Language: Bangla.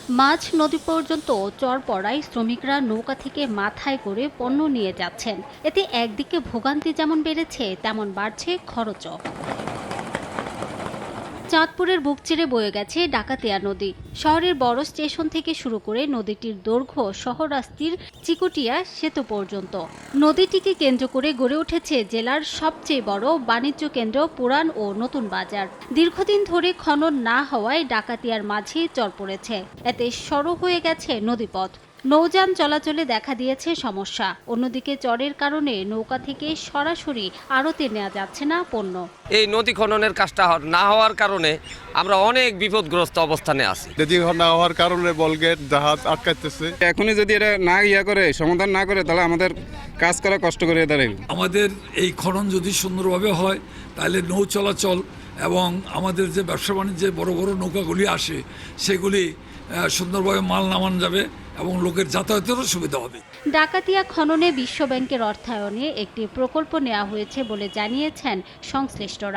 মাঝ নদী পর্যন্ত চর পড়ায় শ্রমিকরা নৌকা থেকে মাথায় করে পণ্য নিয়ে যাচ্ছেন। এতে একদিকে ভোগান্তি যেমন বেড়েছে, তেমন বাড়ছে খরচও। চাঁদপুরের বুক চিরে বয়ে গেছে ডাকাতিয়া নদী। শহরের বড় স্টেশন থেকে শুরু করে নদীটির দৈর্ঘ্য শহরাস্তির চিকুটিয়া সেতু পর্যন্ত। নদীটিকে কেন্দ্র করে গড়ে উঠেছে জেলার সবচেয়ে বড় বাণিজ্য কেন্দ্র পুরান ও নতুন বাজার। দীর্ঘদিন ধরে খনন না হওয়ায় ডাকাতিয়ার মাঝে চর পড়েছে। এতে সরু হয়ে গেছে নদীপথ। নৌযান চলাচলে দেখা দিয়েছে সমস্যা। অন্যদিকে চরের কারণে নৌকা থেকে সরাসরি আড়তে নেওয়া যাচ্ছে না পণ্য। এই নদী খননের কাজটা না হওয়ার কারণে আমরা অনেক বিপদগ্রস্ত অবস্থানে আছি। নদী না হওয়ার কারণে বলগেট জাহাজ আটকাইতেছে। এখনই যদি এটা না করে সমাধান না করে, তাহলে আমাদের কাজ করা কষ্ট করে দাঁড়াবে। আমাদের এই খনন যদি সুন্দরভাবে হয়, তাহলে নৌ চলাচল এবং আমাদের যে ব্যবসা বাণিজ্যে বড় বড় নৌকাগুলি আসে, সেগুলি সুন্দরভাবে মাল নামানো যাবে এবং লোকের যাতায়াতেরও সুবিধা হবে। ডাকাতিয়া খননে বিশ্বব্যাংকের অর্থায়নে একটি প্রকল্প নেওয়া হয়েছে বলে জানিয়েছেন সংশ্লিষ্টরা।